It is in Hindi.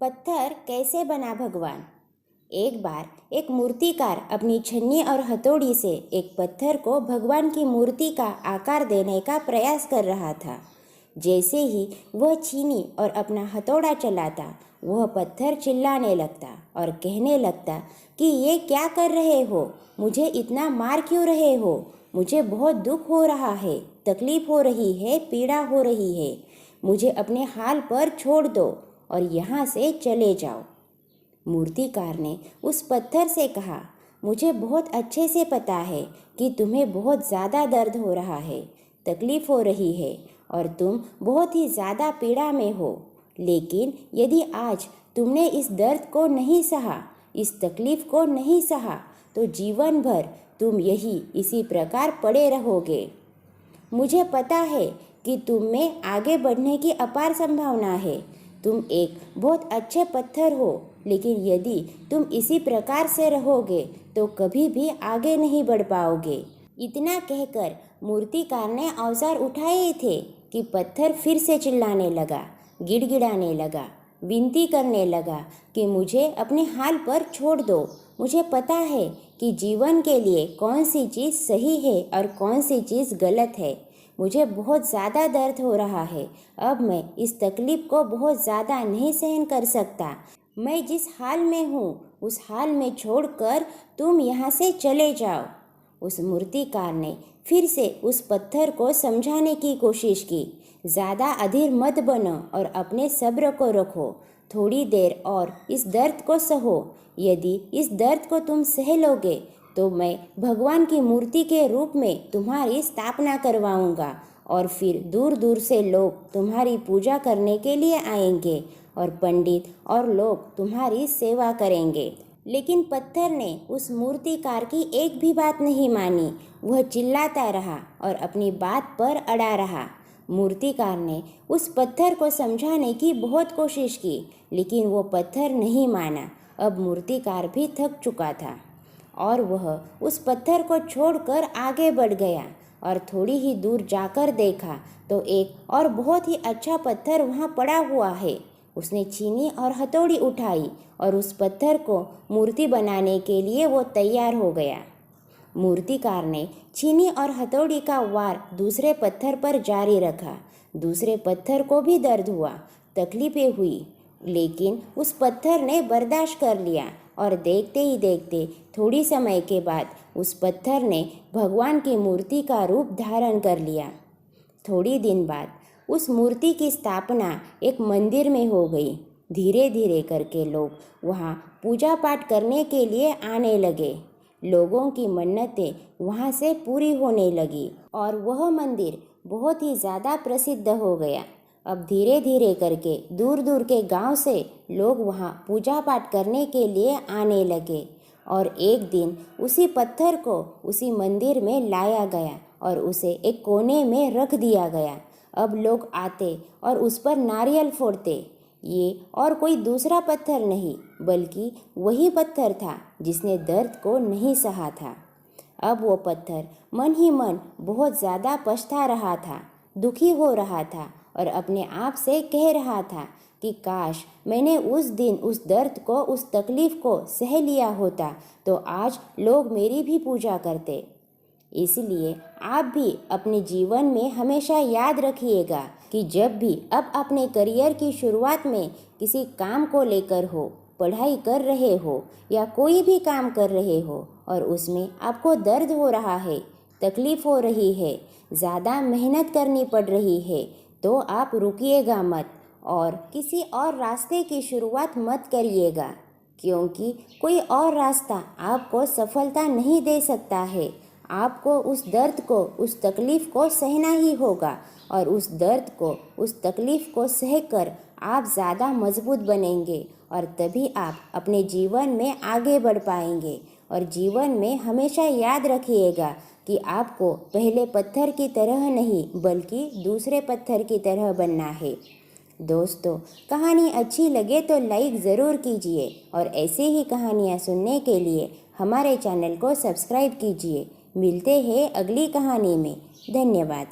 पत्थर कैसे बना भगवान। एक बार एक मूर्तिकार अपनी छन्नी और हथौड़ी से एक पत्थर को भगवान की मूर्ति का आकार देने का प्रयास कर रहा था। जैसे ही वह छीनी और अपना हथौड़ा चलाता, वह पत्थर चिल्लाने लगता और कहने लगता कि ये क्या कर रहे हो, मुझे इतना मार क्यों रहे हो, मुझे बहुत दुख हो रहा है, तकलीफ हो रही है, पीड़ा हो रही है, मुझे अपने हाल पर छोड़ दो और यहाँ से चले जाओ। मूर्तिकार ने उस पत्थर से कहा, मुझे बहुत अच्छे से पता है कि तुम्हें बहुत ज़्यादा दर्द हो रहा है, तकलीफ़ हो रही है और तुम बहुत ही ज़्यादा पीड़ा में हो। लेकिन यदि आज तुमने इस दर्द को नहीं सहा, इस तकलीफ़ को नहीं सहा, तो जीवन भर तुम इसी प्रकार पड़े रहोगे। मुझे पता है कि तुम में आगे बढ़ने की अपार संभावना है। तुम एक बहुत अच्छे पत्थर हो, लेकिन यदि तुम इसी प्रकार से रहोगे तो कभी भी आगे नहीं बढ़ पाओगे। इतना कहकर मूर्तिकार ने औजार उठाए थे कि पत्थर फिर से चिल्लाने लगा, गिड़गिड़ाने लगा, विनती करने लगा कि मुझे अपने हाल पर छोड़ दो। मुझे पता है कि जीवन के लिए कौन सी चीज़ सही है और कौन सी चीज़ गलत है। मुझे बहुत ज़्यादा दर्द हो रहा है, अब मैं इस तकलीफ़ को बहुत ज़्यादा नहीं सहन कर सकता। मैं जिस हाल में हूँ उस हाल में छोड़कर तुम यहाँ से चले जाओ। उस मूर्तिकार ने फिर से उस पत्थर को समझाने की कोशिश की, ज़्यादा अधीर मत बनो और अपने सब्र को रखो, थोड़ी देर और इस दर्द को सहो। यदि इस दर्द को तुम सह लोगे तो मैं भगवान की मूर्ति के रूप में तुम्हारी स्थापना करवाऊंगा और फिर दूर दूर से लोग तुम्हारी पूजा करने के लिए आएंगे और पंडित और लोग तुम्हारी सेवा करेंगे। लेकिन पत्थर ने उस मूर्तिकार की एक भी बात नहीं मानी। वह चिल्लाता रहा और अपनी बात पर अड़ा रहा। मूर्तिकार ने उस पत्थर को समझाने की बहुत कोशिश की, लेकिन वो पत्थर नहीं माना। अब मूर्तिकार भी थक चुका था और वह उस पत्थर को छोड़कर आगे बढ़ गया और थोड़ी ही दूर जाकर देखा तो एक और बहुत ही अच्छा पत्थर वहाँ पड़ा हुआ है। उसने छीनी और हथौड़ी उठाई और उस पत्थर को मूर्ति बनाने के लिए वो तैयार हो गया। मूर्तिकार ने छीनी और हथौड़ी का वार दूसरे पत्थर पर जारी रखा। दूसरे पत्थर को भी दर्द हुआ, तकलीफें हुई, लेकिन उस पत्थर ने बर्दाश्त कर लिया और देखते ही देखते थोड़ी समय के बाद उस पत्थर ने भगवान की मूर्ति का रूप धारण कर लिया। थोड़ी दिन बाद उस मूर्ति की स्थापना एक मंदिर में हो गई। धीरे धीरे करके लोग वहाँ पूजा पाठ करने के लिए आने लगे। लोगों की मन्नतें वहाँ से पूरी होने लगी और वह मंदिर बहुत ही ज़्यादा प्रसिद्ध हो गया। अब धीरे धीरे करके दूर दूर के गांव से लोग वहाँ पूजा पाठ करने के लिए आने लगे और एक दिन उसी पत्थर को उसी मंदिर में लाया गया और उसे एक कोने में रख दिया गया। अब लोग आते और उस पर नारियल फोड़ते। ये और कोई दूसरा पत्थर नहीं, बल्कि वही पत्थर था जिसने दर्द को नहीं सहा था। अब वो पत्थर मन ही मन बहुत ज़्यादा पछता रहा था, दुखी हो रहा था और अपने आप से कह रहा था कि काश मैंने उस दिन उस दर्द को, उस तकलीफ़ को सह लिया होता तो आज लोग मेरी भी पूजा करते। इसलिए आप भी अपने जीवन में हमेशा याद रखिएगा कि जब भी आप अपने करियर की शुरुआत में किसी काम को लेकर हो, पढ़ाई कर रहे हो या कोई भी काम कर रहे हो और उसमें आपको दर्द हो रहा है, तकलीफ़ हो रही है, ज़्यादा मेहनत करनी पड़ रही है, तो आप रुकिएगा मत और किसी और रास्ते की शुरुआत मत करिएगा, क्योंकि कोई और रास्ता आपको सफलता नहीं दे सकता है। आपको उस दर्द को, उस तकलीफ़ को सहना ही होगा और उस दर्द को, उस तकलीफ़ को सहकर आप ज़्यादा मजबूत बनेंगे और तभी आप अपने जीवन में आगे बढ़ पाएंगे। और जीवन में हमेशा याद रखिएगा कि आपको पहले पत्थर की तरह नहीं बल्कि दूसरे पत्थर की तरह बनना है। दोस्तों, कहानी अच्छी लगे तो लाइक ज़रूर कीजिए और ऐसे ही कहानियाँ सुनने के लिए हमारे चैनल को सब्सक्राइब कीजिए। मिलते हैं अगली कहानी में। धन्यवाद।